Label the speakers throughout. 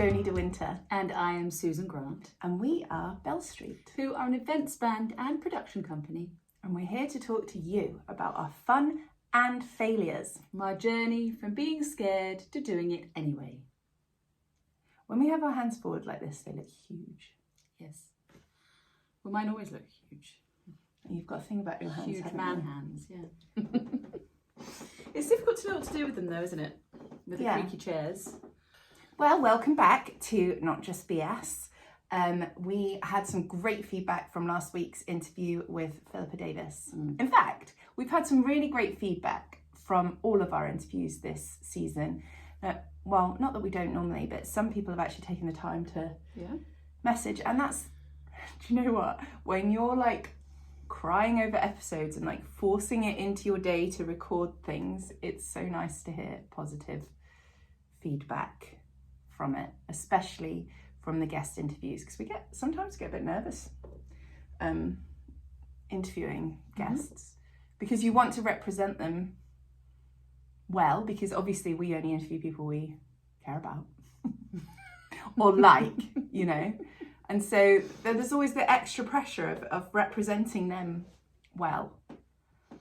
Speaker 1: Joni de Winter.
Speaker 2: And I am Susan Grant.
Speaker 1: And we are Bell Street,
Speaker 2: who are an events band and production company.
Speaker 1: And we're here to talk to you about our fun and failures.
Speaker 2: My journey from being scared to doing it anyway.
Speaker 1: When we have our hands forward like this, they look huge.
Speaker 2: Yes. Well, mine always look huge.
Speaker 1: You've got a thing about your hands.
Speaker 2: Huge man hands, yeah. It's difficult to know what to do with them though, isn't it? With the creaky chairs.
Speaker 1: Well, welcome back to Not Just BS. We had some great feedback from last week's interview with Philippa Davis. In fact, we've had some really great feedback from all of our interviews this season. Well, not that we don't normally, but some people have actually taken the time to message. And that's, do you know what? When you're like crying over episodes and like forcing it into your day to record things, it's so nice to hear positive feedback from it, especially from the guest interviews, because we sometimes get a bit nervous interviewing guests because you want to represent them well, because obviously we only interview people we care about or like, you know, and so there's always the extra pressure of representing them well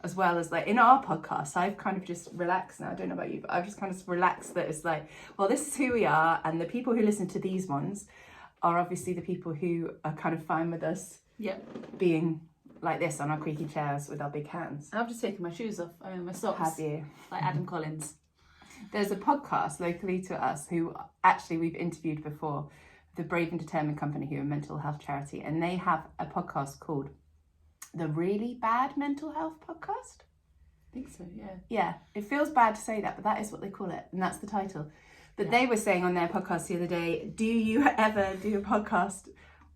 Speaker 1: as like in our podcast. I've kind of just relaxed now. I don't know about you, but I've just kind of relaxed that it's like, well, this is who we are, and the people who listen to these ones are obviously the people who are kind of fine with us being like this on our creaky chairs with our big hands.
Speaker 2: I've just taken my shoes off. I mean, my socks.
Speaker 1: Have you?
Speaker 2: Like Adam Collins.
Speaker 1: There's a podcast locally to us who actually we've interviewed before, the Brave and Determined Company, who are a mental health charity, and they have a podcast called The Really Bad Mental Health Podcast.
Speaker 2: I think so, yeah.
Speaker 1: Yeah, it feels bad to say that, but that is what they call it, and that's the title. But they were saying on their podcast the other day, do you ever do a podcast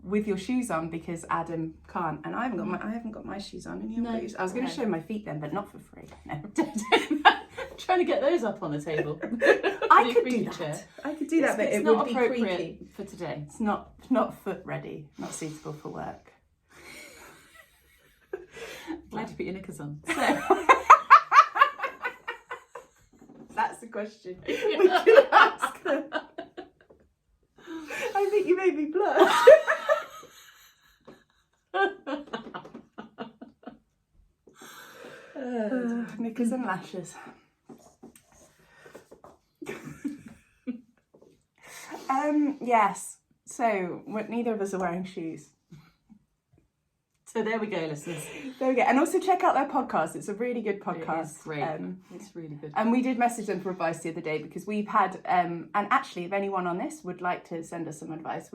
Speaker 1: with your shoes on, because Adam can't, and I haven't got my shoes on. And I was going to show my feet then, but not for free. No.
Speaker 2: Trying to get those up on the table.
Speaker 1: I could do that. I could do that, but it would be creaky
Speaker 2: for today.
Speaker 1: It's not foot ready, not suitable for work.
Speaker 2: Glad you put your knickers on.
Speaker 1: So. That's the question we can ask them. I think you made me blush. Knickers and lashes. Yes. So neither of us are wearing shoes.
Speaker 2: So there we go, listeners.
Speaker 1: There we go. And also check out their podcast. It's a really good podcast.
Speaker 2: It's great. It's really good.
Speaker 1: And we did message them for advice the other day, because we've had, and actually if anyone on this would like to send us some advice,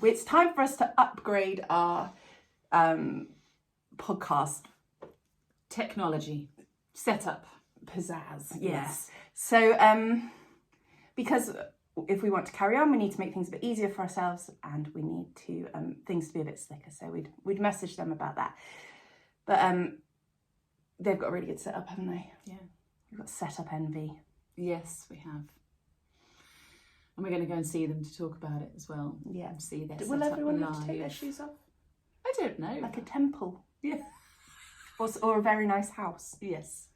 Speaker 1: it's time for us to upgrade our podcast
Speaker 2: technology setup.
Speaker 1: Pizzazz. Yes. So because if we want to carry on, we need to make things a bit easier for ourselves, and we need to things to be a bit slicker. So we'd message them about that. But they've got a really good setup, haven't they?
Speaker 2: Yeah.
Speaker 1: We've got setup envy.
Speaker 2: Yes, we have. And we're going to go and see them to talk about it as well.
Speaker 1: Yeah.
Speaker 2: See their
Speaker 1: Will
Speaker 2: setup
Speaker 1: everyone
Speaker 2: live.
Speaker 1: have to take their shoes off?
Speaker 2: I don't know.
Speaker 1: Like a temple.
Speaker 2: Yeah.
Speaker 1: Or a very nice house.
Speaker 2: Yes.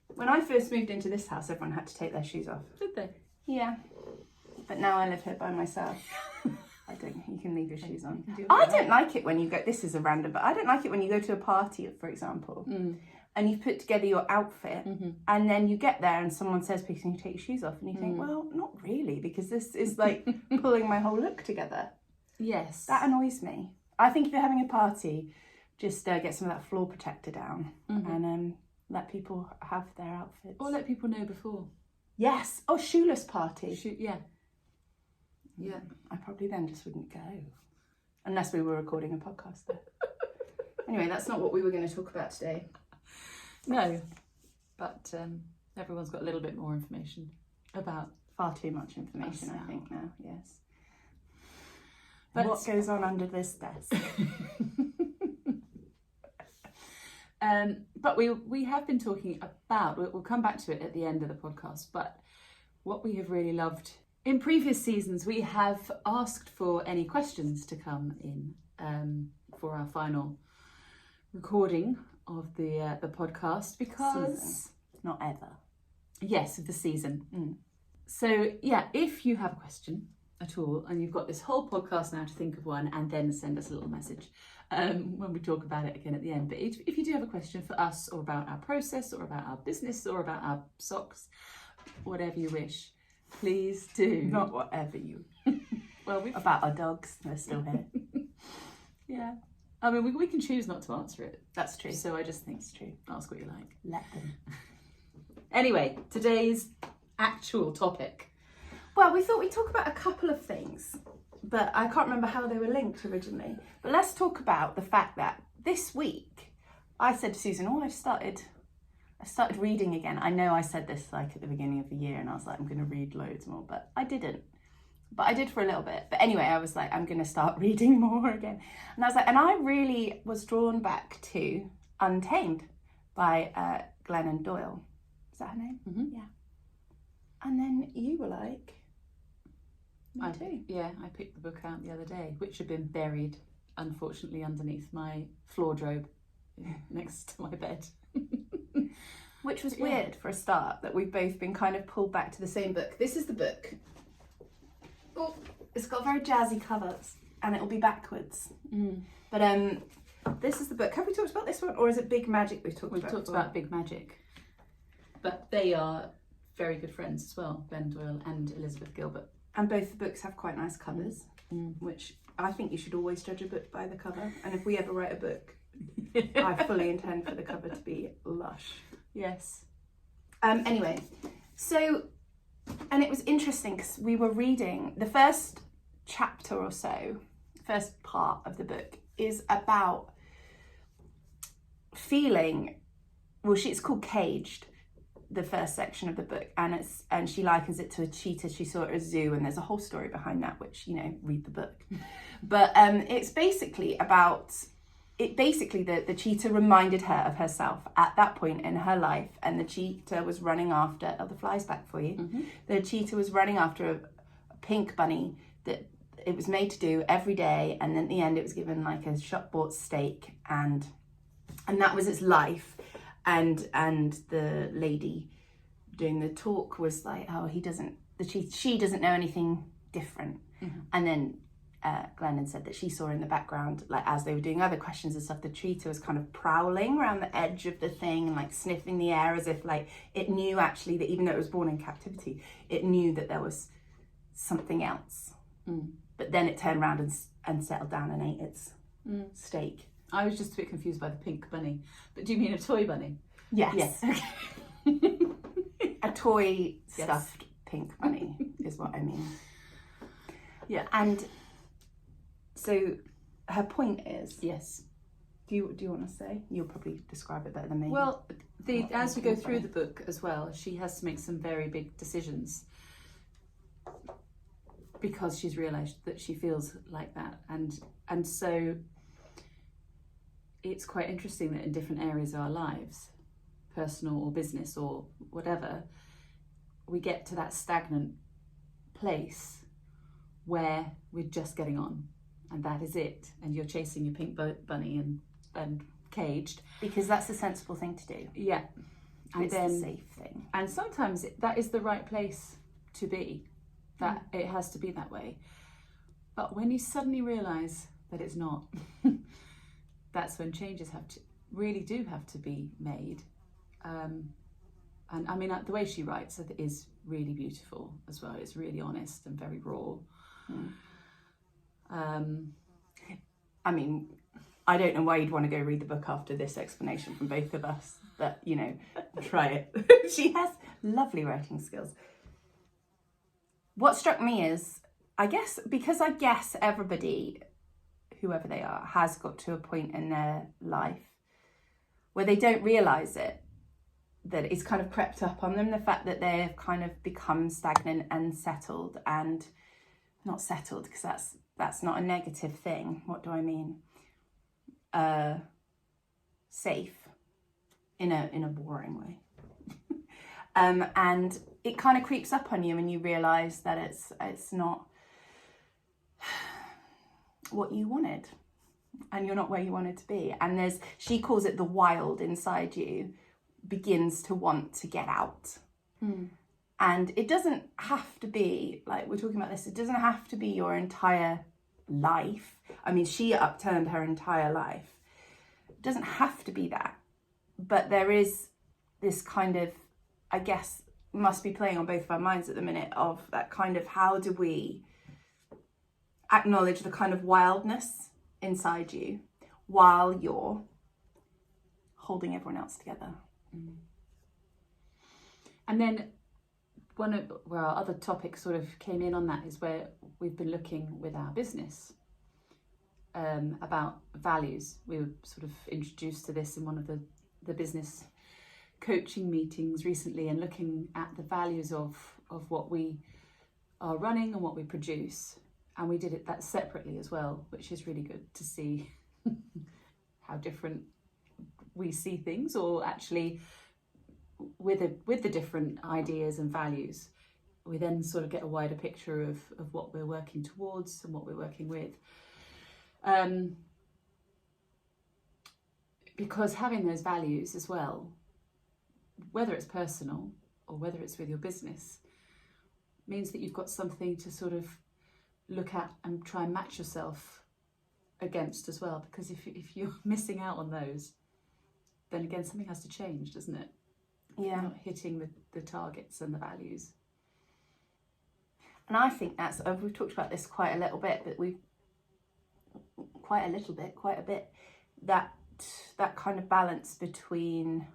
Speaker 1: When I first moved into this house, everyone had to take their shoes off.
Speaker 2: Did they?
Speaker 1: Yeah. But now I live here by myself. You can leave your shoes on.
Speaker 2: I
Speaker 1: don't like it when you go, this is a random, but I don't like it when you go to a party, for example, and you've put together your outfit, and then you get there and someone says, please, can you take your shoes off? And you think, well, not really, because this is like pulling my whole look together.
Speaker 2: Yes.
Speaker 1: That annoys me. I think if you're having a party, just get some of that floor protector down and let people have their outfits.
Speaker 2: Or let people know before.
Speaker 1: Yes. Oh, shoeless party.
Speaker 2: Yeah. Yeah.
Speaker 1: I probably then just wouldn't go. Unless we were recording a podcast there. Anyway, that's not what we were going to talk about today.
Speaker 2: No. But everyone's got a little bit more information about...
Speaker 1: Far too much information, I think, now. Yes.
Speaker 2: But
Speaker 1: what goes on under this desk?
Speaker 2: But we have been talking about, we'll come back to it at the end of the podcast, but what we have really loved in previous seasons, we have asked for any questions to come in for our final recording of the podcast, because
Speaker 1: season. Not ever.
Speaker 2: Yes, of the season. So yeah, if you have a question at all, and you've got this whole podcast now to think of one and then send us a little message when we talk about it again at the end. But if you do have a question for us, or about our process, or about our business, or about our socks, whatever you wish, please do.
Speaker 1: Not whatever you...
Speaker 2: Well,
Speaker 1: about our dogs, they're still here.
Speaker 2: Yeah. I mean, we can choose not to answer it.
Speaker 1: That's true.
Speaker 2: So I just think
Speaker 1: It's true.
Speaker 2: ask what you like.
Speaker 1: Let them.
Speaker 2: Anyway, today's actual topic.
Speaker 1: Well, we thought we'd talk about a couple of things, but I can't remember how they were linked originally. But let's talk about the fact that this week, I said to Susan, I started reading again. I know I said this like at the beginning of the year, and I was like, I'm going to read loads more, but I didn't. But I did for a little bit. But anyway, I was like, I'm going to start reading more again. And I was like, and I really was drawn back to Untamed by Glennon Doyle. Is that her name?
Speaker 2: Mm-hmm.
Speaker 1: Yeah. And then you were like, me too.
Speaker 2: Yeah, I picked the book out the other day, which had been buried, unfortunately, underneath my floor drobe next to my bed.
Speaker 1: Which was weird for a start, that we've both been kind of pulled back to the same book. This is the book. Oh, it's got very jazzy covers, and it'll be backwards. But this is the book. Have we talked about this one, or is it Big Magic we've talked about?
Speaker 2: We've talked about Big Magic, but they are very good friends as well, Ben Doyle and Elizabeth Gilbert.
Speaker 1: And both the books have quite nice covers, which I think you should always judge a book by the cover. And if we ever write a book, I fully intend for the cover to be lush.
Speaker 2: Yes.
Speaker 1: Anyway, so, and it was interesting because we were reading the first chapter or so, first part of the book is about feeling, well, it's called Caged, the first section of the book, and she likens it to a cheetah she saw at a zoo, and there's a whole story behind that, which, read the book. But it's basically about, the cheetah reminded her of herself at that point in her life, and the cheetah was running after, the fly's back for you, the cheetah was running after a pink bunny that it was made to do every day, and then at the end it was given like a shop-bought steak, and that was its life. And the lady doing the talk was like, she doesn't know anything different. And then Glennon said that she saw in the background, like as they were doing other questions and stuff, the cheetah was kind of prowling around the edge of the thing and like sniffing the air as if like it knew actually that even though it was born in captivity, it knew that there was something else. But then it turned around and settled down and ate its steak.
Speaker 2: I was just a bit confused by the pink bunny. But do you mean a toy bunny?
Speaker 1: Yes. Okay. A toy stuffed pink bunny is what I mean.
Speaker 2: Yeah.
Speaker 1: And so her point is...
Speaker 2: Yes.
Speaker 1: Do you want to say? You'll probably describe it better than me.
Speaker 2: Well, as we go through the book as well, she has to make some very big decisions because she's realised that she feels like that. And so... it's quite interesting that in different areas of our lives, personal or business or whatever, we get to that stagnant place where we're just getting on, and that is it. And you're chasing your pink bunny and caged.
Speaker 1: Because that's the sensible thing to do.
Speaker 2: Yeah. And
Speaker 1: it's
Speaker 2: then,
Speaker 1: the safe thing.
Speaker 2: And sometimes that is the right place to be. That it has to be that way. But when you suddenly realise that it's not... that's when changes have to be made. And I mean, the way she writes is really beautiful as well. It's really honest and very raw.
Speaker 1: I mean, I don't know why you'd want to go read the book after this explanation from both of us, but, try it. She has lovely writing skills. What struck me is, I guess everybody... whoever they are, has got to a point in their life where they don't realise it, that it's kind of crept up on them, the fact that they've kind of become stagnant and settled, and not settled because that's not a negative thing. What do I mean? Safe in a boring way. And it kind of creeps up on you and you realise that it's not what you wanted, and you're not where you wanted to be, and she calls it the wild inside you begins to want to get out. And it doesn't have to be, like we're talking about this, it doesn't have to be your entire life. I mean, she upturned her entire life. It doesn't have to be that. But there is this kind of, I guess, must be playing on both of our minds at the minute of that kind of, how do we acknowledge the kind of wildness inside you while you're holding everyone else together.
Speaker 2: And then one of where our other topics sort of came in on that is where we've been looking with our business about values. We were sort of introduced to this in one of the business coaching meetings recently, and looking at the values of what we are running and what we produce. And we did that separately as well, which is really good to see how different we see things, or actually with the different ideas and values, we then sort of get a wider picture of what we're working towards and what we're working with. Because having those values as well, whether it's personal or whether it's with your business, means that you've got something to sort of look at and try and match yourself against as well. Because if you're missing out on those, then again something has to change, doesn't it?
Speaker 1: Yeah.
Speaker 2: You're not hitting the targets and the values.
Speaker 1: And I think that's, we've talked about this quite a little bit, but quite a bit, that kind of balance between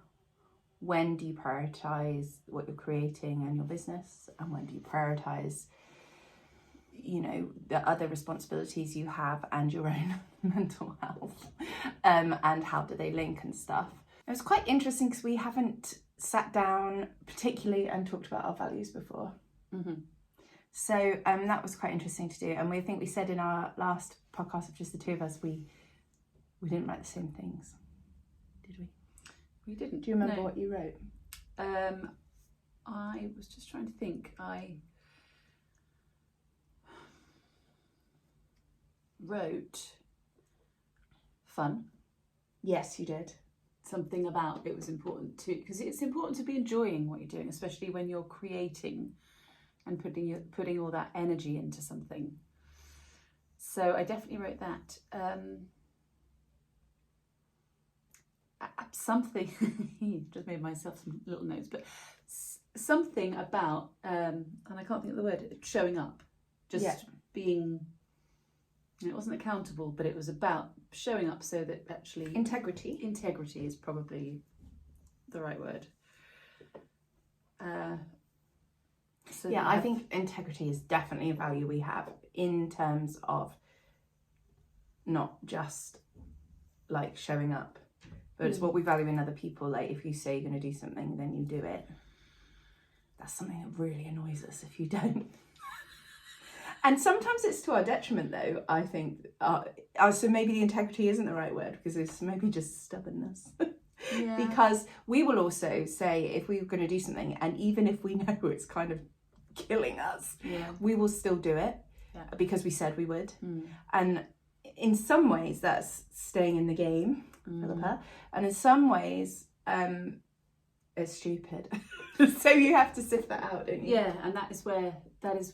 Speaker 1: when do you prioritise what you're creating and your business, and when do you prioritise, you know, the other responsibilities you have and your own mental health, and how do they link and stuff. It was quite interesting because we haven't sat down particularly and talked about our values before.
Speaker 2: Mm-hmm.
Speaker 1: So that was quite interesting to do. And we think we said in our last podcast of just the two of us, we didn't write the same things, did we?
Speaker 2: We didn't.
Speaker 1: Do you remember what you wrote?
Speaker 2: I was just trying to think. I wrote fun.
Speaker 1: Yes, you did.
Speaker 2: Something about it was important to, because it's important to be enjoying what you're doing, especially when you're creating and putting all that energy into something. So I definitely wrote that. Something, just made myself some little notes, but something about, and I can't think of the word, showing up, just being, it wasn't accountable, but it was about showing up so that actually...
Speaker 1: Integrity
Speaker 2: is probably the right word.
Speaker 1: I think integrity is definitely a value we have, in terms of not just like showing up, but it's what we value in other people. Like if you say you're going to do something, then you do it. That's something that really annoys us if you don't. And sometimes it's to our detriment, though, I think. So maybe the integrity isn't the right word, because it's maybe just stubbornness.
Speaker 2: Yeah.
Speaker 1: Because we will also say, if we're going to do something, and even if we know it's kind of killing us, we will still do it because we said we would. And in some ways, that's staying in the game, and in some ways, it's stupid. So you have to sift that out, don't you?
Speaker 2: Yeah, and that is where as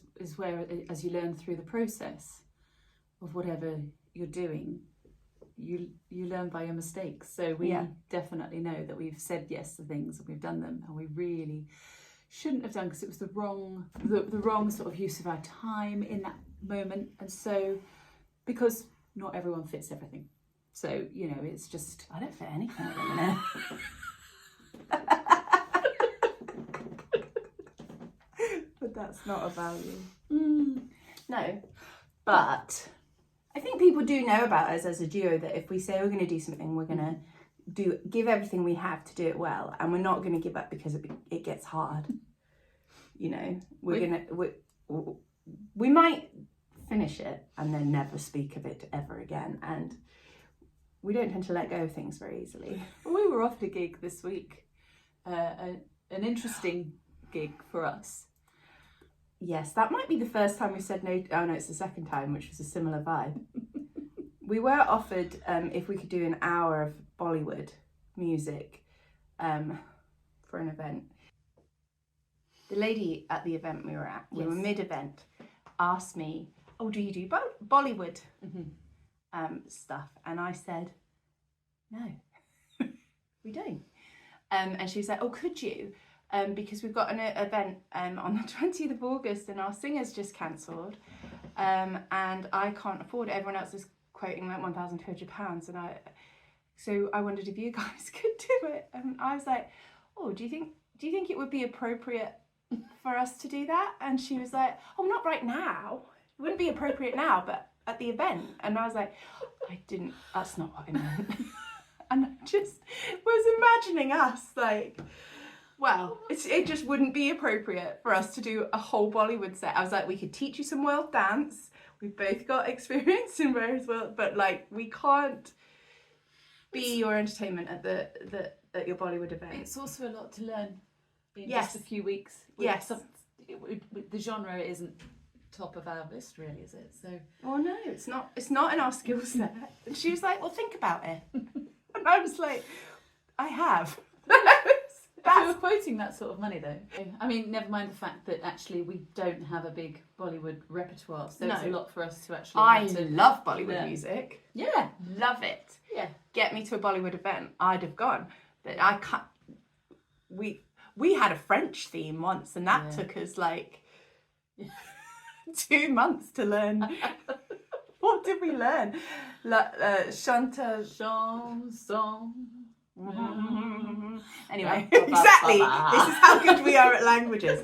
Speaker 2: you learn through the process of whatever you're doing, you learn by your mistakes. So we definitely know that we've said yes to things and we've done them, and we really shouldn't have done, because it was the wrong sort of use of our time in that moment. And so, because not everyone fits everything, so you know, it's just,
Speaker 1: I don't fit anything at the minute. But that's not a value. No, but I think people do know about us as a duo, that if we say we're going to do something, we're going to give everything we have to do it well, and we're not going to give up because it gets hard. You know, we might finish it and then never speak of it ever again, and we don't tend to let go of things very easily.
Speaker 2: Well, we were offered a gig this week, an interesting gig for us.
Speaker 1: Yes, that might be the first time we said no. Oh no, it's the second time, which was a similar vibe. We were offered if we could do an hour of Bollywood music for an event. the lady at the event we were at, we
Speaker 2: Yes.
Speaker 1: were mid-event, asked me, "Oh, do you do Bollywood stuff?" And I said, "No, we don't." And she was like, "Oh, could you? Because we've got an event on the 20th of August and our singer's just cancelled, and I can't afford it. Everyone else is quoting like £1,200, and so I wondered if you guys could do it." And I was like, "Oh, do you think it would be appropriate for us to do that?" And she was like, "Oh, not right now. It wouldn't be appropriate now, but at the event." And I was like, that's not what I meant. And I just was imagining us like, well, it just wouldn't be appropriate for us to do a whole Bollywood set. I was like, we could teach you some world dance. We've both got experience in various world, but like we can't be your entertainment at your Bollywood event.
Speaker 2: It's also a lot to learn in
Speaker 1: Yes.
Speaker 2: just a few weeks.
Speaker 1: Yes.
Speaker 2: The genre isn't top of our list, really, is it? So.
Speaker 1: Oh no, it's not in our skill set. And she was like, "Well, think about it." And I was like, "I have."
Speaker 2: If you were quoting that sort of money, though, I mean, never mind the fact that actually we don't have a big Bollywood repertoire, so it's a lot for us to actually.
Speaker 1: I love Bollywood music.
Speaker 2: Yeah,
Speaker 1: love it.
Speaker 2: Yeah,
Speaker 1: get me to a Bollywood event, I'd have gone. But I can't. We had a French theme once, and that took us like 2 months to learn. What did we learn? Chanson. Anyway, exactly. This is how good we are at languages.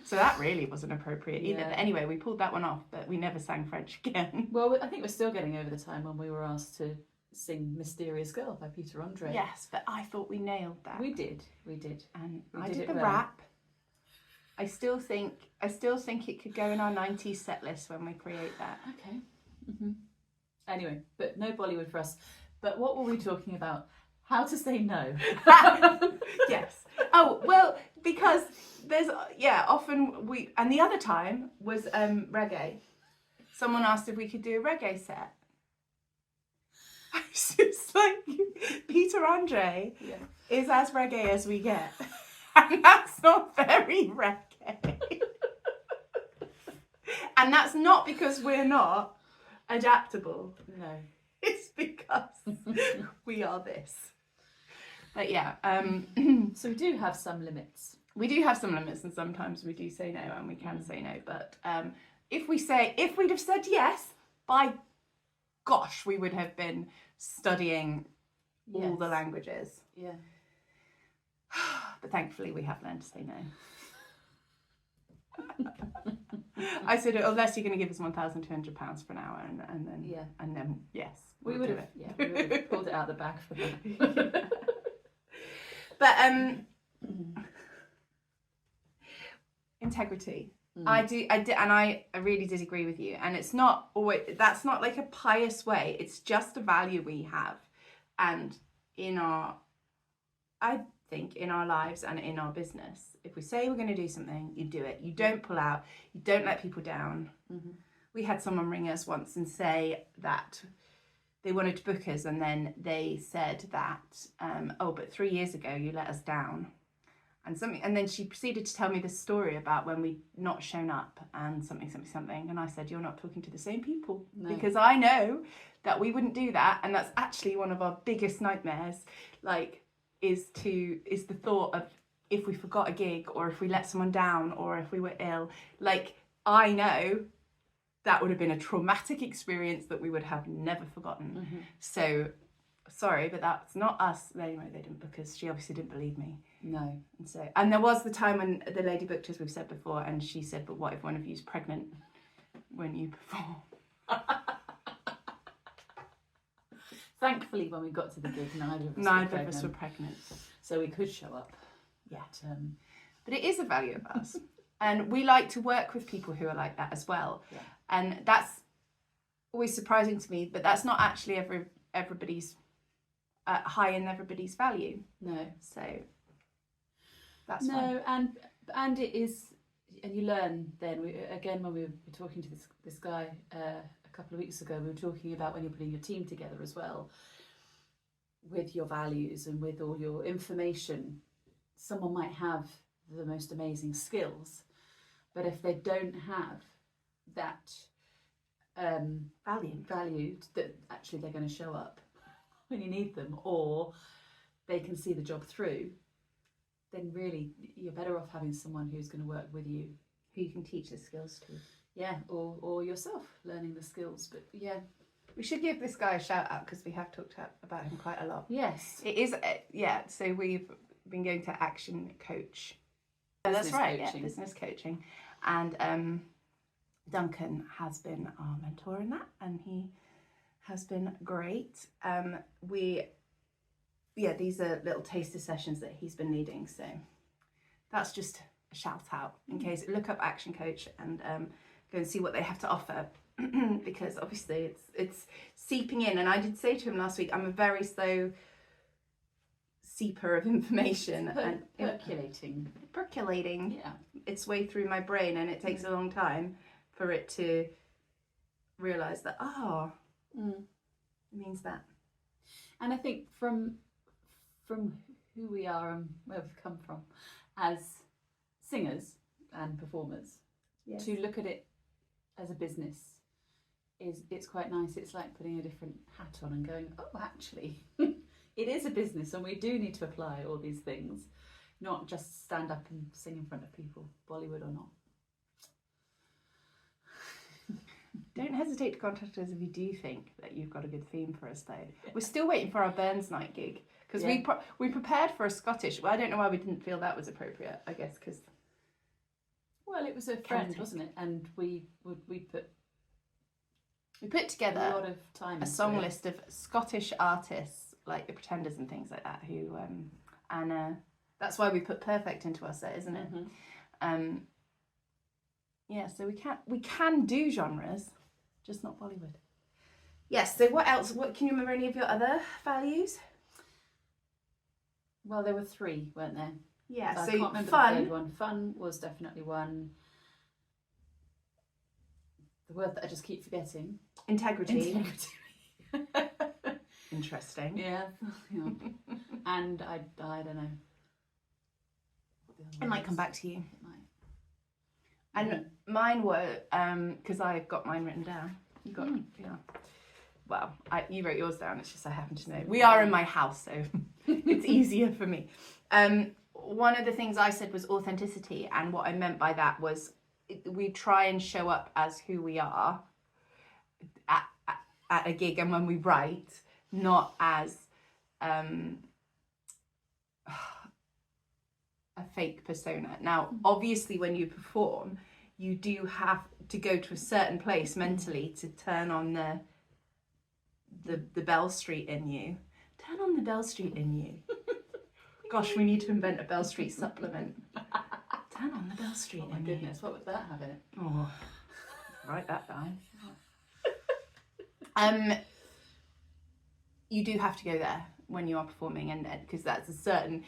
Speaker 1: So that really wasn't appropriate either. But anyway, we pulled that one off, but we never sang French again.
Speaker 2: Well, I think we're still getting over the time when we were asked to sing "Mysterious Girl" by Peter Andre.
Speaker 1: Yes, but I thought we nailed that.
Speaker 2: We did.
Speaker 1: And
Speaker 2: we
Speaker 1: I
Speaker 2: did
Speaker 1: did
Speaker 2: it
Speaker 1: the
Speaker 2: well.
Speaker 1: rap. I still think it could go in our 90s set list when we create that.
Speaker 2: Okay. Anyway, but no Bollywood for us. But what were we talking about? How to say no.
Speaker 1: Yes. Oh, well, because there's, often and the other time was reggae. Someone asked if we could do a reggae set. I was just like, Peter Andre is as reggae as we get. And that's not very reggae. And that's not because we're not adaptable.
Speaker 2: No.
Speaker 1: It's because we are this. But yeah.
Speaker 2: So we do have some limits.
Speaker 1: We do have some limits, and sometimes we do say no, and we can say no. But if we'd have said yes, by gosh, we would have been studying all the languages.
Speaker 2: Yeah.
Speaker 1: But thankfully, we have learned to say no. I said, unless you're going to give us £1,200 for an hour, and then yes,
Speaker 2: we would have. Yeah, we would have pulled it out the bag for that.
Speaker 1: But integrity. I did, and I really did agree with you. And it's not always, that's not like a pious way. It's just a value we have, and I think in our lives and in our business, if we say we're going to do something, you do it. You don't pull out. You don't let people down. We had someone ring us once and say that they wanted to book us, and then they said that, but 3 years ago you let us down, and then she proceeded to tell me this story about when we'd not shown up and something, and I said, you're not talking to the same people, because I know that we wouldn't do that, and that's actually one of our biggest nightmares, is the thought of if we forgot a gig, or if we let someone down, or if we were ill. I know that would have been a traumatic experience that we would have never forgotten. So, sorry, but that's not us. Anyway, they didn't, because she obviously didn't believe me.
Speaker 2: No.
Speaker 1: And there was the time when the lady booked us, we've said before, and she said, but what if one of you's pregnant when you perform?
Speaker 2: Thankfully, when we got to the gig, neither of us were pregnant. So we could show up.
Speaker 1: Yeah. But it is a value of us. And we like to work with people who are like that as well. Yeah. And that's always surprising to me, but that's not actually everybody's high in everybody's value.
Speaker 2: No.
Speaker 1: So that's fine.
Speaker 2: And it is, and you learn then. When we were talking to this guy a couple of weeks ago, we were talking about when you're putting your team together as well, with your values and with all your information. Someone might have the most amazing skills, but if they don't have that value that actually they're going to show up when you need them, or they can see the job through, then really you're better off having someone who's going to work with you,
Speaker 1: who you can teach the skills to.
Speaker 2: Yeah, or yourself learning the skills. But yeah,
Speaker 1: we should give this guy a shout out because we have talked about him quite a lot.
Speaker 2: Yes,
Speaker 1: it is. So we've been going to Action Coach.
Speaker 2: Business
Speaker 1: That's right.
Speaker 2: coaching.
Speaker 1: Yeah, business coaching, and Duncan has been our mentor in that, and he has been great. These are little taster sessions that he's been leading, so that's just a shout out in case. Look up Action Coach and go and see what they have to offer, because obviously it's seeping in. And I did say to him last week, I'm a very slow seeper of information and percolating its way through my brain, and it takes a long time for it to realise that it means that.
Speaker 2: And I think from who we are and where we've come from as singers and performers,
Speaker 1: Yes.
Speaker 2: to look at it as a business it's quite nice. It's like putting a different hat on and going, oh, actually it is a business, and we do need to apply all these things, not just stand up and sing in front of people, Bollywood or not.
Speaker 1: Don't hesitate to contact us if you do think that you've got a good theme for us, though. We're still waiting for our Burns night gig, because we prepared for a Scottish. Well, I don't know why we didn't feel that was appropriate. I guess because
Speaker 2: it was a friend, wasn't it? And we put
Speaker 1: together
Speaker 2: a lot of time
Speaker 1: a song list of Scottish artists like the Pretenders and things like that. Who and that's why we put Perfect into our set, isn't it?
Speaker 2: Mm-hmm.
Speaker 1: So we can do genres, just not Bollywood. Yes. So what else? What can you remember? Any of your other values?
Speaker 2: Well, there were 3, weren't there?
Speaker 1: Yeah.
Speaker 2: I
Speaker 1: So
Speaker 2: can't remember
Speaker 1: fun.
Speaker 2: the third one. Fun was definitely one. The word that I just keep forgetting.
Speaker 1: Integrity. Interesting.
Speaker 2: Yeah. And I don't know.
Speaker 1: It might come back to you.
Speaker 2: It might.
Speaker 1: And mine were, because I've got mine written down. You got, Well, you wrote yours down. It's just I happen to know. We are in my house, so it's easier for me. One of the things I said was authenticity, and what I meant by that was we try and show up as who we are at a gig and when we write, not as a fake persona. Now, obviously, when you perform, you do have to go to a certain place mentally to turn on the Bell Street in you. Turn on the Bell Street in you. Gosh, we need to invent a Bell Street supplement. Turn on the Bell Street in you.
Speaker 2: Oh my goodness, what would that have in it?
Speaker 1: Oh, write that down. You do have to go there when you are performing, and because that's a certain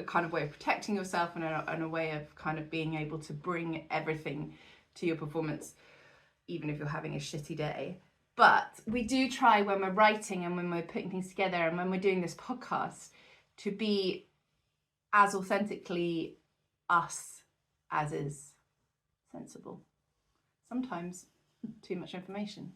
Speaker 1: kind of way of protecting yourself, and a way of kind of being able to bring everything to your performance, even if you're having a shitty day. But we do try when we're writing and when we're putting things together and when we're doing this podcast to be as authentically us as is sensible. Sometimes too much information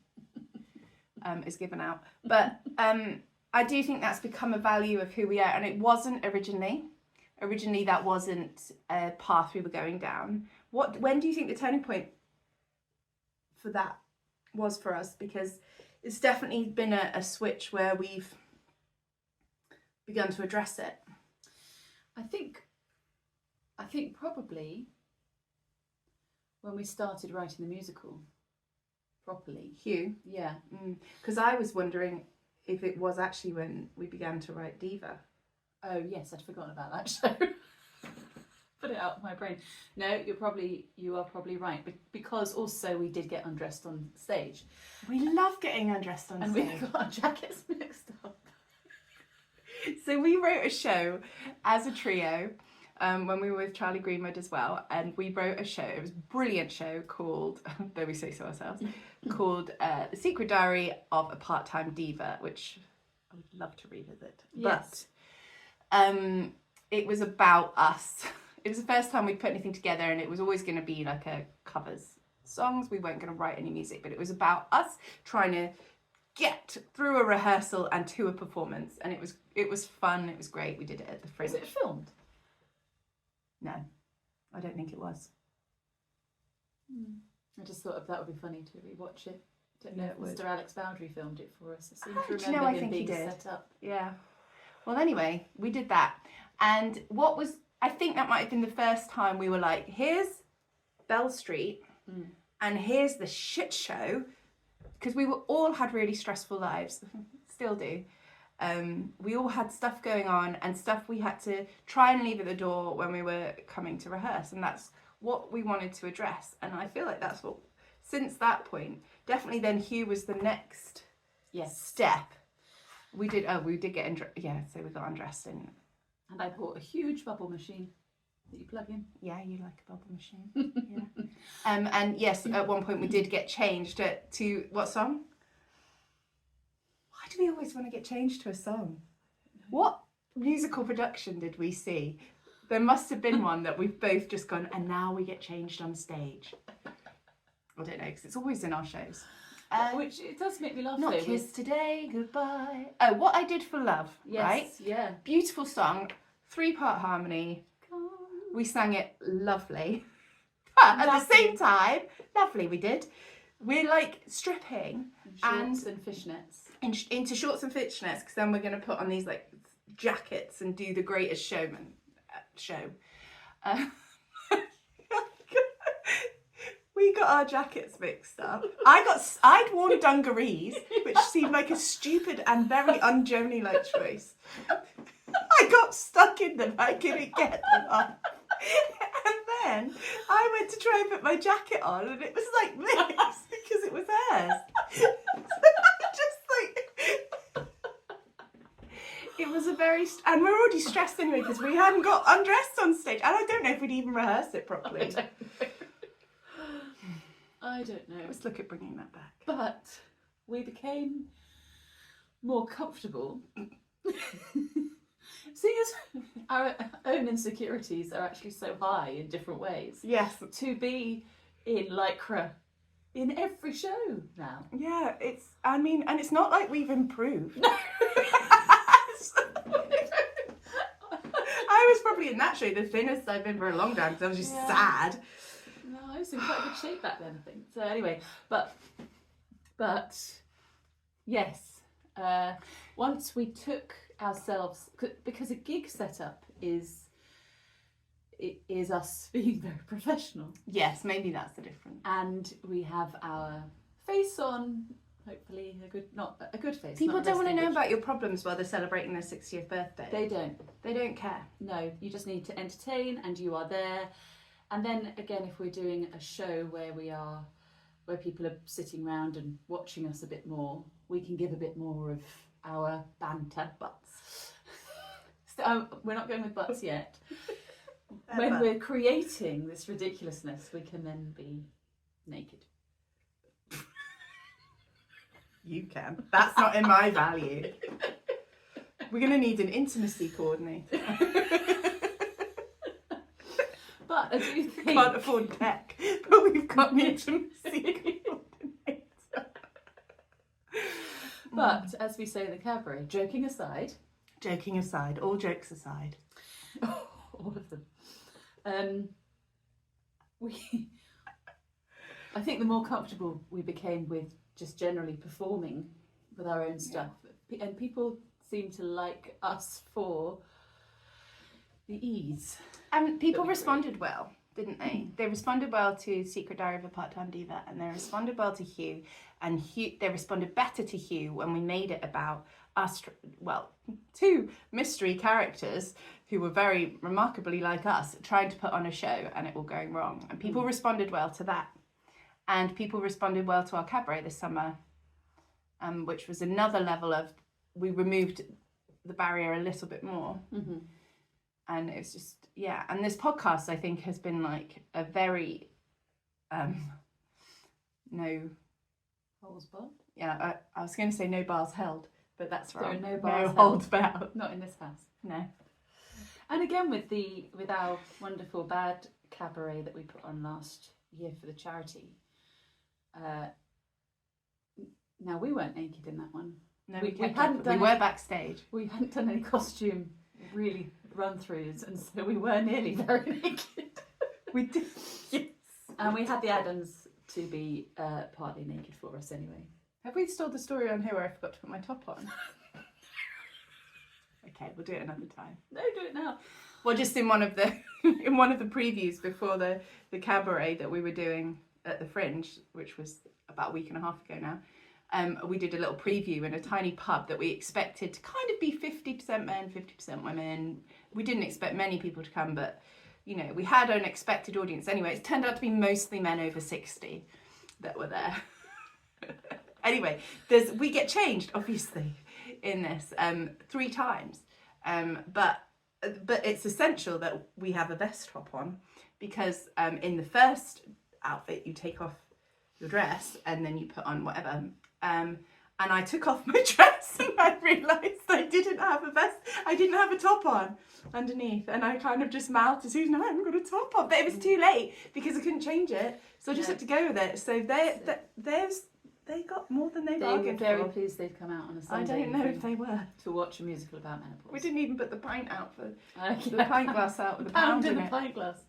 Speaker 1: is given out, but I do think that's become a value of who we are, and it wasn't originally that wasn't a path we were going down. When do you think the turning point for that was for us? Because it's definitely been a switch where we've begun to address it.
Speaker 2: I think probably when we started writing the musical properly.
Speaker 1: Hugh?
Speaker 2: Yeah.
Speaker 1: Because I was wondering if it was actually when we began to write Diva.
Speaker 2: Oh yes, I'd forgotten about that show. Put it out of my brain. No, you are probably right, because also we did get undressed on stage.
Speaker 1: We love getting undressed on stage.
Speaker 2: And we got our jackets mixed up.
Speaker 1: So we wrote a show as a trio when we were with Charlie Greenwood as well, and we wrote a show. It was a brilliant show called, though we say so ourselves, called The Secret Diary of a Part-Time Diva, which I would love to revisit.
Speaker 2: Yes.
Speaker 1: But it was about us It was the first time we'd put anything together, and it was always going to be like a covers songs. We weren't going to write any music, but it was about us trying to get through a rehearsal and to a performance, and it was fun. It was great. We did it at the Fringe.
Speaker 2: Was it filmed?
Speaker 1: No, I don't think it was.
Speaker 2: I just thought that would be funny to rewatch it. Don't know
Speaker 1: Yeah,
Speaker 2: if
Speaker 1: it would.
Speaker 2: Mr. Alex Bowdry filmed it for us. I seem
Speaker 1: Oh,
Speaker 2: to
Speaker 1: do you know,
Speaker 2: remember
Speaker 1: I
Speaker 2: him
Speaker 1: think he
Speaker 2: being
Speaker 1: did.
Speaker 2: set up.
Speaker 1: Yeah. Well, anyway, we did that, and I think that might have been the first time we were like, here's Bell Street, and here's the shit show, because we all had really stressful lives, still do. We all had stuff going on and stuff we had to try and leave at the door when we were coming to rehearse, and that's what we wanted to address. And I feel like that's what, since that point, definitely then Hugh was the next step. We did get so we got undressed and
Speaker 2: I bought a huge bubble machine that you plug in.
Speaker 1: Yeah, you like a bubble machine. Yeah. And yes, at one point we did get changed to what song? Why do we always want to get changed to a song? What musical production did we see? There must have been one that we've both just gone, and now we get changed on stage. I don't know, because it's always in our shows.
Speaker 2: Which it does make me laugh.
Speaker 1: Not
Speaker 2: though,
Speaker 1: Kiss Today, Goodbye. Oh, What I Did for Love, right?
Speaker 2: Yeah.
Speaker 1: Beautiful song, 3-part harmony. We sang it lovely. But at the same time, lovely we did. We're like stripping
Speaker 2: Shorts and fishnets.
Speaker 1: into shorts and fishnets, because then we're going to put on these like jackets and do the Greatest Showman show. We got our jackets mixed up. I'd worn dungarees, which seemed like a stupid and very un-Joni like choice. I got stuck in them. I couldn't get them off. And then I went to try and put my jacket on, and it was like this because it was hers. It was a very... and we're already stressed anyway because we hadn't got undressed on stage. And I don't know if we'd even rehearsed it properly.
Speaker 2: I don't know.
Speaker 1: Let's look at bringing that back.
Speaker 2: But we became more comfortable. Seeing as our own insecurities are actually so high in different ways.
Speaker 1: Yes.
Speaker 2: To be in Lycra in every show now.
Speaker 1: Yeah, and it's not like we've improved. I was probably in that show the thinnest I've been for a long time because I was just sad.
Speaker 2: No, I was in quite good shape back then, I think. So anyway, but yes, once we took ourselves, because a gig setup is us being very professional.
Speaker 1: Yes, maybe that's the difference.
Speaker 2: And we have our face on, hopefully not a good face.
Speaker 1: People don't want to know about your problems while they're celebrating their 60th birthday.
Speaker 2: They don't.
Speaker 1: They don't care.
Speaker 2: No, you just need to entertain, and you are there. And then again, if we're doing a show where people are sitting around and watching us a bit more, we can give a bit more of our banter. Butts. So, we're not going with butts yet. When we're creating this ridiculousness, we can then be naked.
Speaker 1: You can. That's not in my value. We're going to need an intimacy coordinator.
Speaker 2: But I do think...
Speaker 1: Can't afford tech, but we've got an intimacy coordinator.
Speaker 2: But, as we say in the cabaret, joking aside...
Speaker 1: Joking aside, all jokes aside.
Speaker 2: All of them. I think the more comfortable we became with just generally performing with our own stuff, and people seem to like us for the ease.
Speaker 1: And people responded well, didn't they? They responded well to Secret Diary of a Part-Time Diva, and they responded well to Hugh, and they responded better to Hugh when we made it about us, two mystery characters who were very remarkably like us, trying to put on a show and it all going wrong. And people responded well to that. And people responded well to our cabaret this summer, which was another level of, we removed the barrier a little bit more. Mm-hmm. And it was just, yeah. And this podcast, I think, has been like a very, no...
Speaker 2: Holds barred?
Speaker 1: Yeah, I was going to say no bars held, but that's wrong.
Speaker 2: There are no bars
Speaker 1: holds barred.
Speaker 2: Not in this house.
Speaker 1: No.
Speaker 2: And And again with our wonderful bad cabaret that we put on last year for the charity. Now we weren't naked in that one.
Speaker 1: No,
Speaker 2: we
Speaker 1: we were backstage.
Speaker 2: We hadn't done any costume really run-throughs, and so we were nearly very naked.
Speaker 1: We did. Yes.
Speaker 2: And we had the Adams to be partly naked for us anyway.
Speaker 1: Have we told the story on here where I forgot to put my top on? Okay, we'll do it another time.
Speaker 2: No, do it now.
Speaker 1: Well, just in one of the previews before the cabaret that we were doing at the Fringe, which was about a week and a half ago now. We did a little preview in a tiny pub that we expected to kind of be 50% men, 50% women. We didn't expect many people to come, but you know, we had an expected audience anyway. It turned out to be mostly men over 60 that were there. Anyway, we get changed obviously in this 3 times, but it's essential that we have a vest top on, because in the first outfit you take off your dress and then you put on whatever. And I took off my dress and I realised I didn't have a vest. I didn't have a top on underneath, and I kind of just mouthed to Susan, I haven't got a top on. But it was too late because I couldn't change it, so I just had to go with it. So they got more than they bargained for.
Speaker 2: They were very pleased they'd come out on a Sunday.
Speaker 1: I don't know if they were.
Speaker 2: To watch a musical about menopause.
Speaker 1: We didn't even put the pint out for
Speaker 2: the
Speaker 1: the pint glass out with a pound in
Speaker 2: the
Speaker 1: it.
Speaker 2: pint glass.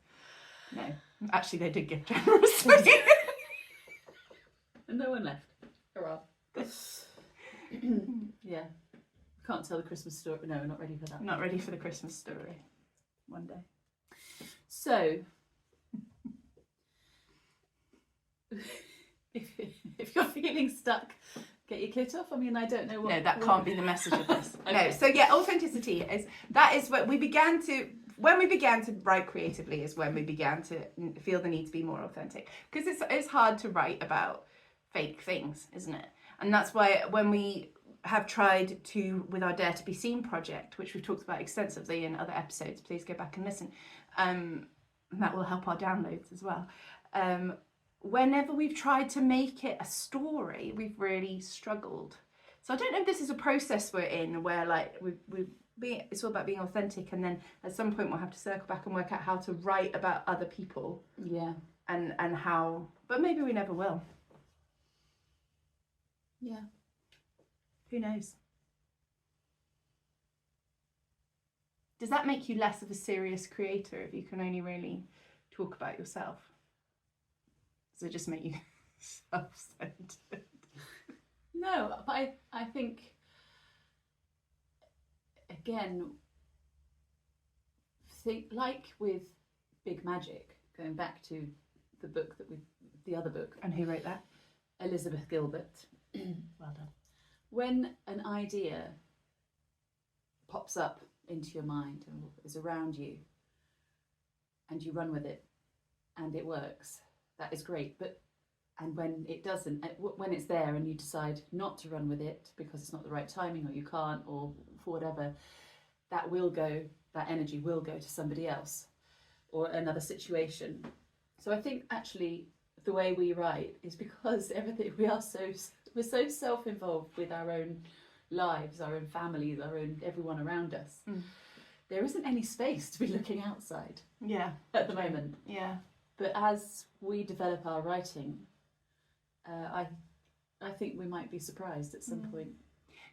Speaker 1: No, actually they did give generously.
Speaker 2: And no one left. Hurrah. Yeah. Can't tell the Christmas story. No, we're not ready for that.
Speaker 1: Not ready for the Christmas story. One day.
Speaker 2: So, if you're feeling stuck, get your kit off. I mean, I don't know what.
Speaker 1: No, that can't be the message of this.
Speaker 2: Okay.
Speaker 1: No. So yeah, authenticity is what we began to. When we began to write creatively is when we began to feel the need to be more authentic, because it's hard to write about fake things, isn't it? And that's why when we have tried to, with our Dare to Be Seen project, which we've talked about extensively in other episodes, please go back and listen, and that will help our downloads as well. Whenever we've tried to make it a story, we've really struggled. So I don't know if this is a process we're in where like it's all about being authentic, and then at some point we'll have to circle back and work out how to write about other people.
Speaker 2: Yeah.
Speaker 1: And how, but maybe we never will.
Speaker 2: Yeah.
Speaker 1: Who knows? Does that make you less of a serious creator if you can only really talk about yourself? Does it just make you self-centered?
Speaker 2: No, but I think, again, like with Big Magic, going back to the other book.
Speaker 1: And who wrote that?
Speaker 2: Elizabeth Gilbert.
Speaker 1: Well done.
Speaker 2: When an idea pops up into your mind and is around you, and you run with it, and it works, that is great. And when it doesn't, when it's there and you decide not to run with it because it's not the right timing, or you can't, or for whatever, that energy will go to somebody else or another situation. So I think actually the way we write is because we're so self-involved with our own lives, our own families, everyone around us. There isn't any space to be looking outside.
Speaker 1: Yeah.
Speaker 2: At the moment.
Speaker 1: Yeah.
Speaker 2: But as we develop our writing, I think we might be surprised at some point.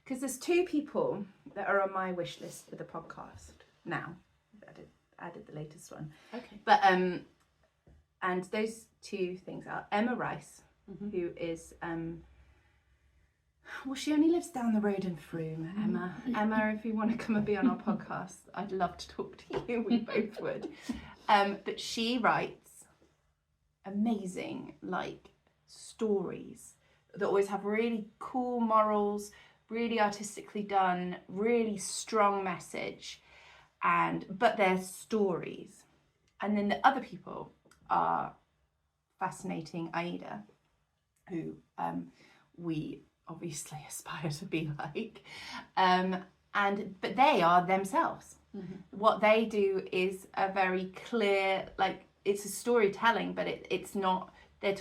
Speaker 1: Because there's 2 people that are on my wish list for the podcast now. Added the latest one.
Speaker 2: Okay.
Speaker 1: But and those 2 things are Emma Rice, who is well, she only lives down the road in Frome. Emma, if you want to come and be on our podcast, I'd love to talk to you. We both would. But she writes amazing stories that always have really cool morals, really artistically done, really strong message, but they're stories. And then the other people are fascinating Aida, who we obviously aspire to be like, but they are themselves. What they do is a very clear, it's a storytelling, but it's not, they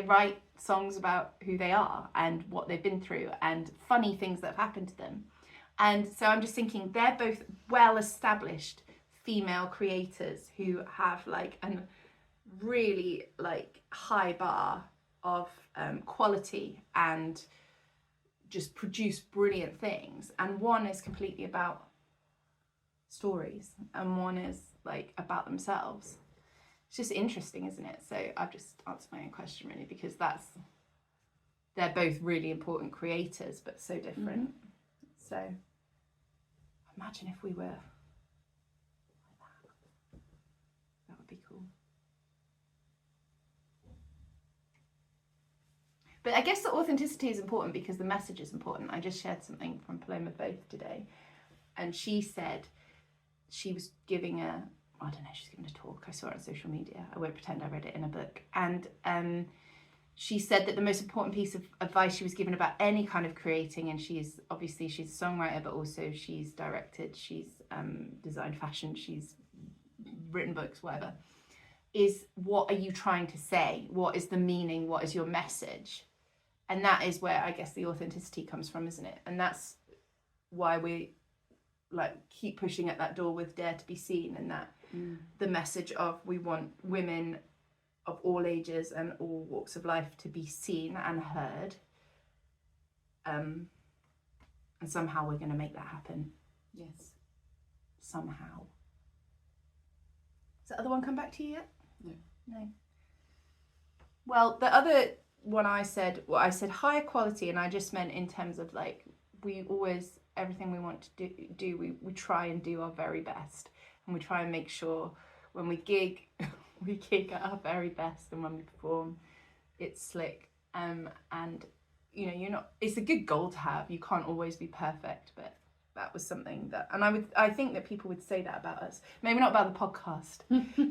Speaker 1: write songs about who they are and what they've been through and funny things that have happened to them. And so I'm just thinking they're both well-established female creators who have like a really like high bar of quality and just produce brilliant things, and one is completely about stories and one is like about themselves. It's just interesting, isn't it? So I've just answered my own question really, because they're both really important creators but so different. So imagine if we were like that would be cool. But I guess the authenticity is important because the message is important. I just shared something from Paloma Both today, and she said she was giving she's giving a talk. I saw it on social media. I won't pretend I read it in a book. And she said that the most important piece of advice she was given about any kind of creating, and she's a songwriter, but also she's directed, she's designed fashion, she's written books, whatever, is what are you trying to say? What is the meaning? What is your message? And that is where I guess the authenticity comes from, isn't it? And that's why we like keep pushing at that door with Dare to Be Seen, and that the message of we want women of all ages and all walks of life to be seen and heard, and somehow we're going to make that happen.
Speaker 2: Yes,
Speaker 1: somehow. Has the other one come back to you yet? No. Well, the other one I said higher quality, and I just meant in terms of like we always, everything we want to do we try and do our very best, and we try and make sure when we gig we gig at our very best, and when we perform it's slick, and you know, it's a good goal to have. You can't always be perfect, but that was something that, and I think that people would say that about us, maybe not about the podcast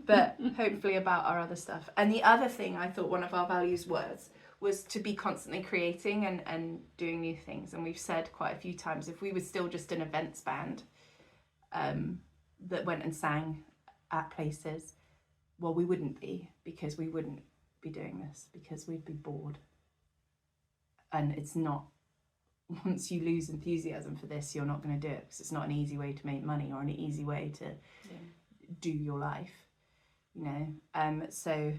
Speaker 1: but hopefully about our other stuff. And the other thing I thought one of our values was to be constantly creating and doing new things. And we've said quite a few times, if we were still just an events band that went and sang at places, well, we wouldn't be, because we wouldn't be doing this, because we'd be bored. And it's not, once you lose enthusiasm for this, you're not going to do it, because it's not an easy way to make money or an easy way to do your life, you know. So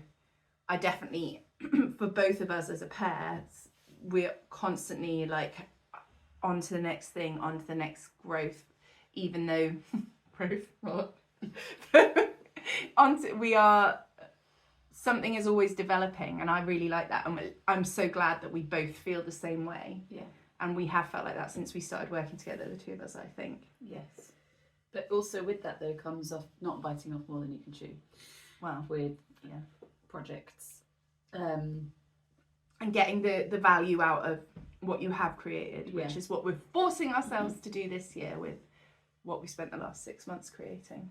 Speaker 1: I definitely, for both of us as a pair, we're constantly like on to the next thing, on to the next growth, even though we are, something is always developing, and I really like that, and I'm so glad that we both feel the same way.
Speaker 2: Yeah.
Speaker 1: And we have felt like that since we started working together, the two of us, I think.
Speaker 2: Yes. But also with that though comes off not biting off more than you can chew.
Speaker 1: Well,
Speaker 2: with projects.
Speaker 1: And getting the value out of what you have created, which is what we're forcing ourselves to do this year with what we spent the last 6 months creating.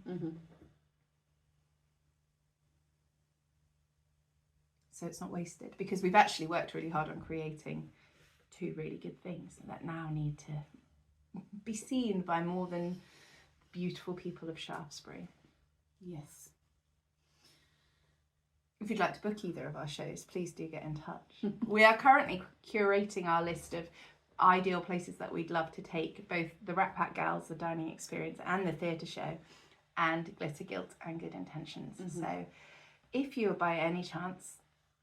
Speaker 1: So it's not wasted, because we've actually worked really hard on creating two really good things that now need to be seen by more than beautiful people of Shaftesbury.
Speaker 2: Yes.
Speaker 1: If you'd like to book either of our shows, please do get in touch. We are currently curating our list of ideal places that we'd love to take both the Rat Pack Gals, the dining experience, and the theatre show, and Glitter, Guilt and Good Intentions. So if you're by any chance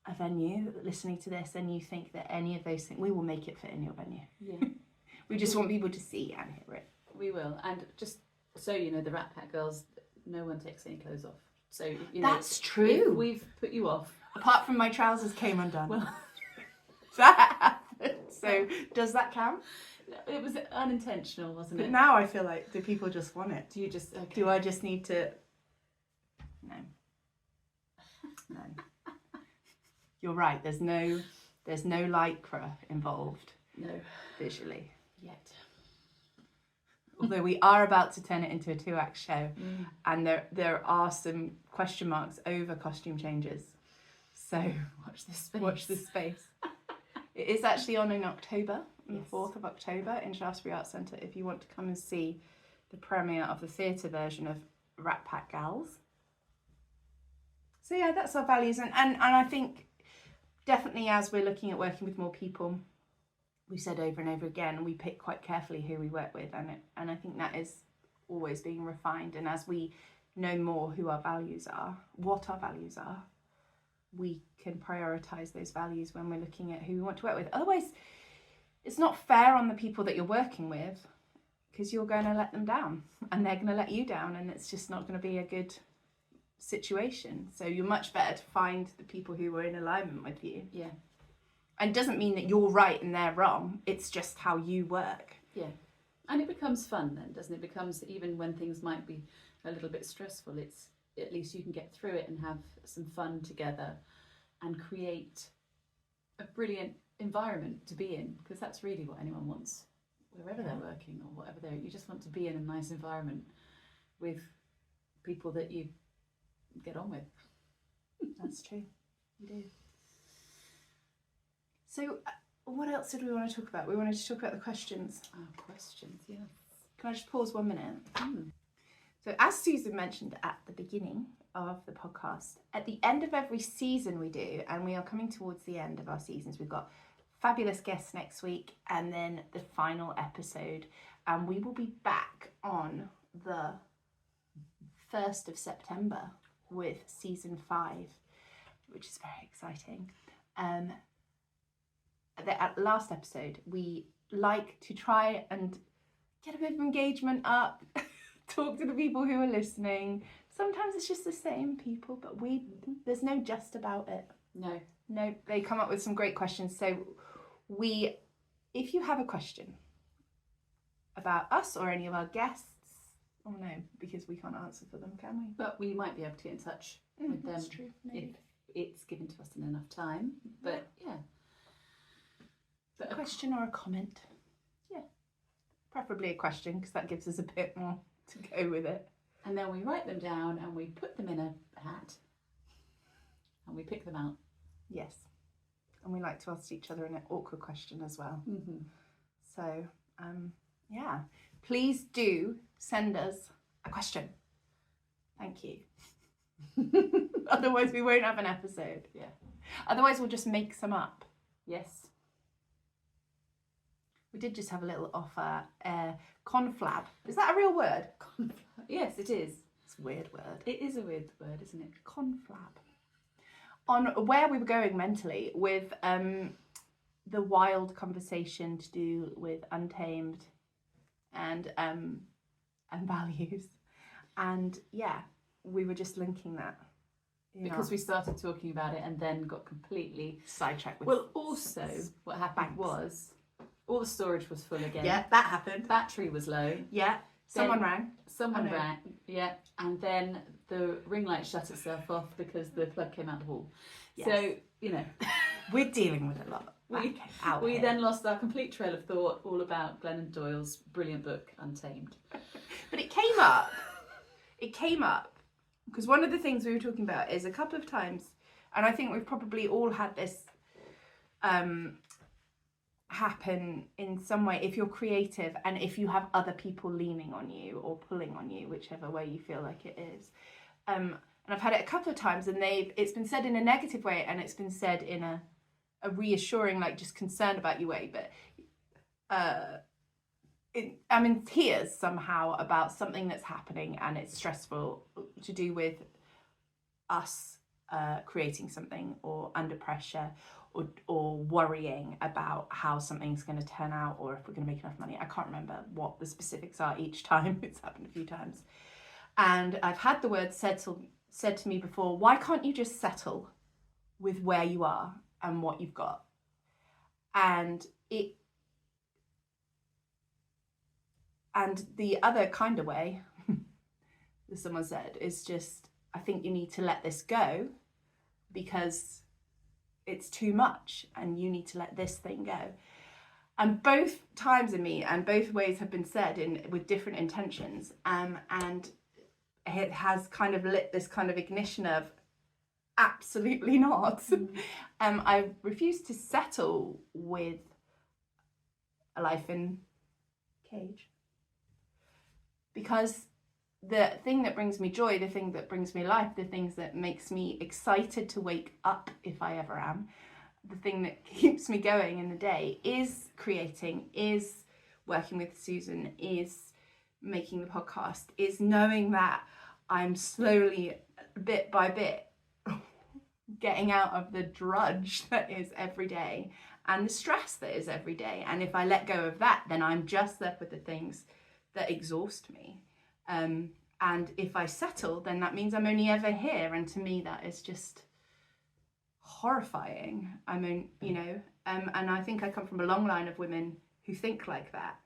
Speaker 1: a venue listening to this and you think that any of those things, we will make it fit in your venue.
Speaker 2: Yeah.
Speaker 1: We just want people to see and hear it.
Speaker 2: We will. And just so you know, the Rat Pack Girls, no one takes any clothes off. So you know,
Speaker 1: that's true.
Speaker 2: If we've put you off.
Speaker 1: Apart from my trousers came undone.
Speaker 2: Well,
Speaker 1: that happened. So does that count?
Speaker 2: It was unintentional, wasn't it?
Speaker 1: But now I feel like, do people just want it?
Speaker 2: Do you just? Okay.
Speaker 1: Do I just need to? No. You're right. There's no lycra involved.
Speaker 2: No.
Speaker 1: Visually.
Speaker 2: Yet.
Speaker 1: Although we are about to turn it into a 2-act show, and there are some question marks over costume changes. So
Speaker 2: watch this space.
Speaker 1: Watch this space. It is actually on in October, on the 4th of October in Shaftesbury Arts Centre, if you want to come and see the premiere of the theatre version of Rat Pack Gals. So yeah, that's our values, and I think definitely as we're looking at working with more people, we said over and over again, we pick quite carefully who we work with, and I think that is always being refined. And as we know more who our values are, what our values are, we can prioritise those values when we're looking at who we want to work with. Otherwise, it's not fair on the people that you're working with, because you're going to let them down and they're going to let you down, and it's just not going to be a good situation. So you're much better to find the people who are in alignment with you.
Speaker 2: Yeah.
Speaker 1: And it doesn't mean that you're right and they're wrong. It's just how you work.
Speaker 2: Yeah. And it becomes fun then, doesn't it? It becomes, even when things might be a little bit stressful, it's at least you can get through it and have some fun together and create a brilliant environment to be in, because that's really what anyone wants, wherever they're working or whatever they're, you just want to be in a nice environment with people that you get on with.
Speaker 1: That's true. You do. So what else did we want to talk about? We wanted to talk about the questions.
Speaker 2: Oh, questions, yes.
Speaker 1: Can I just pause 1 minute? So as Susan mentioned at the beginning of the podcast, at the end of every season we do, and we are coming towards the end of our seasons, we've got fabulous guests next week and then the final episode, and we will be back on the 1st of September with season 5, which is very exciting. At the last episode, we like to try and get a bit of engagement up, talk to the people who are listening. Sometimes it's just the same people, but there's no just about it. No, they come up with some great questions. So if you have a question about us or any of our guests, oh no, because we can't answer for them, can we?
Speaker 2: But we might be able to get in touch with them.
Speaker 1: That's true, maybe.
Speaker 2: If it's given to us in enough time. But yeah.
Speaker 1: But a question or a comment. Yeah. Preferably a question, because that gives us a bit more to go with it.
Speaker 2: And then we write them down and we put them in a hat and we pick them out.
Speaker 1: Yes. And we like to ask each other an awkward question as well.
Speaker 2: Mm-hmm.
Speaker 1: So, yeah. Please do send us a question. Thank you. Otherwise we won't have an episode.
Speaker 2: Yeah.
Speaker 1: Otherwise we'll just make some up.
Speaker 2: Yes.
Speaker 1: We did just have a little offer. Conflab. Is that a real word?
Speaker 2: Yes, it is.
Speaker 1: It's a weird word.
Speaker 2: It is a weird word, isn't it?
Speaker 1: Conflab. On where we were going mentally with the wild conversation to do with Untamed and values. And yeah, we were just linking that.
Speaker 2: Because we started talking about it and then got completely
Speaker 1: sidetracked with
Speaker 2: also what happened was all the storage was full again.
Speaker 1: Yeah, that happened.
Speaker 2: Battery was low.
Speaker 1: Yeah. Someone rang.
Speaker 2: Someone rang. Yeah. And then the ring light shut itself off because the plug came out the wall. Yes. So,
Speaker 1: we're dealing with a lot.
Speaker 2: We then lost our complete trail of thought all about Glennon Doyle's brilliant book, Untamed.
Speaker 1: But it came up. Because one of the things we were talking about is a couple of times, and I think we've probably all had this happen in some way, if you're creative and if you have other people leaning on you or pulling on you, whichever way you feel like it is. And I've had it a couple of times, and it's been said in a negative way, and it's been said in a reassuring, like just concerned about you way, but I'm in tears somehow about something that's happening, and it's stressful to do with us creating something, or under pressure, or worrying about how something's going to turn out, or if we're going to make enough money. I can't remember what the specifics are each time. It's happened a few times. And I've had the word said to me before, why can't you just settle with where you are and what you've got? And the other kind of way, that someone said, is just, I think you need to let this go because it's too much and you need to let this thing go. And both times in me and both ways have been said with different intentions. And it has kind of lit this kind of ignition of absolutely not. I refuse to settle with a life in cage. Because the thing that brings me joy, the thing that brings me life, the things that makes me excited to wake up, if I ever am, the thing that keeps me going in the day is creating, is working with Susan, is making the podcast, is knowing that I'm slowly, bit by bit, getting out of the drudge that is every day and the stress that is every day. And if I let go of that, then I'm just left with the things that exhaust me. And if I settle, then that means I'm only ever here. And to me, that is just horrifying. And I think I come from a long line of women who think like that,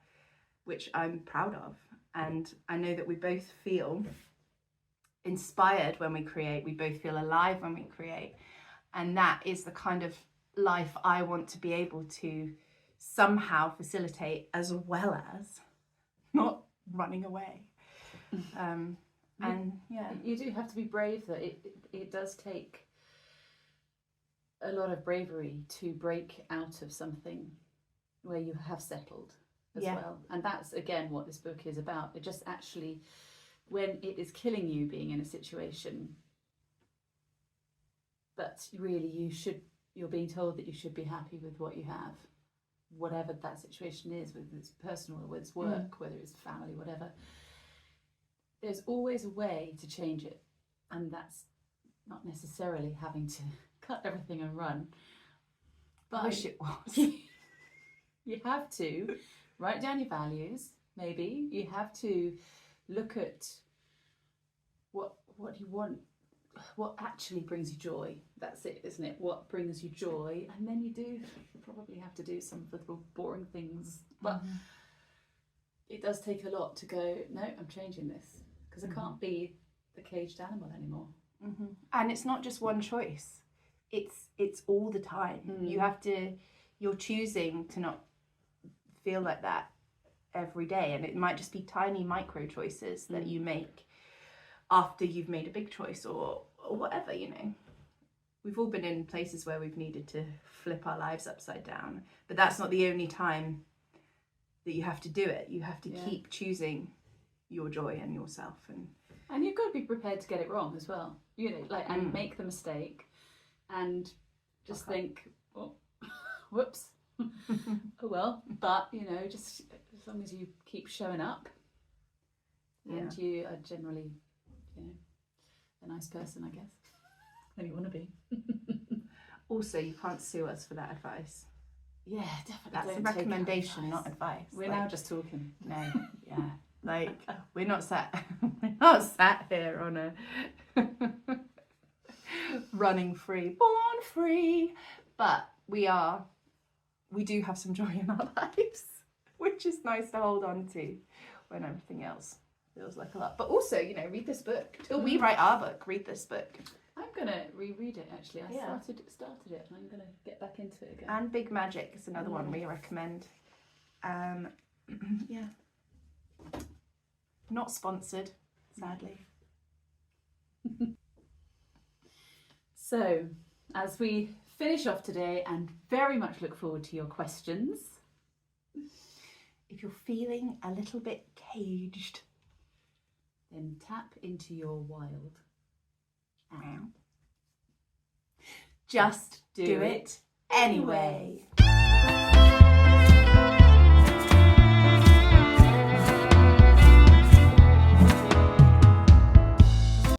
Speaker 1: which I'm proud of. And I know that we both feel inspired when we create. We both feel alive when we create. And that is the kind of life I want to be able to somehow facilitate, as well as not running away.
Speaker 2: You do have to be brave, though. It does take a lot of bravery to break out of something where you have settled as well. And that's, again, what this book is about. It just actually, when it is killing you being in a situation, but really you're being told that you should be happy with what you have, whatever that situation is, whether it's personal or whether it's work, whether it's family, whatever. There's always a way to change it, and that's not necessarily having to cut everything and run. But
Speaker 1: I wish it was.
Speaker 2: You have to write down your values, maybe. You have to look at what you want, what actually brings you joy. That's it, isn't it? What brings you joy. And then you probably have to do some of the little boring things. But it does take a lot to go, no, I'm changing this. Because I can't be the caged animal anymore.
Speaker 1: And it's not just one choice. It's all the time. You're choosing to not feel like that every day. And it might just be tiny micro choices that you make after you've made a big choice or whatever, We've all been in places where we've needed to flip our lives upside down. But that's not the only time that you have to do it. You have to keep choosing your joy and yourself.
Speaker 2: And you've got to be prepared to get it wrong as well. And make the mistake and just think, oh, whoops. Oh well. But, just as long as you keep showing up and you are generally, a nice person, I guess. And you want to be.
Speaker 1: Also, you can't sue us for that advice.
Speaker 2: Yeah, definitely.
Speaker 1: That's a recommendation, not advice.
Speaker 2: We're now just talking.
Speaker 1: No, we're not sat here on a running free, born free, but we do have some joy in our lives, which is nice to hold on to when everything else feels like a lot. But also, read this book. Till we write our book, read this book.
Speaker 2: I'm gonna reread it actually. I started it and I'm gonna get back into it again.
Speaker 1: And Big Magic is another one we recommend. Not sponsored, sadly.
Speaker 2: So, as we finish off today and very much look forward to your questions.
Speaker 1: If you're feeling a little bit caged,
Speaker 2: then tap into your wild.
Speaker 1: Just do it anyway.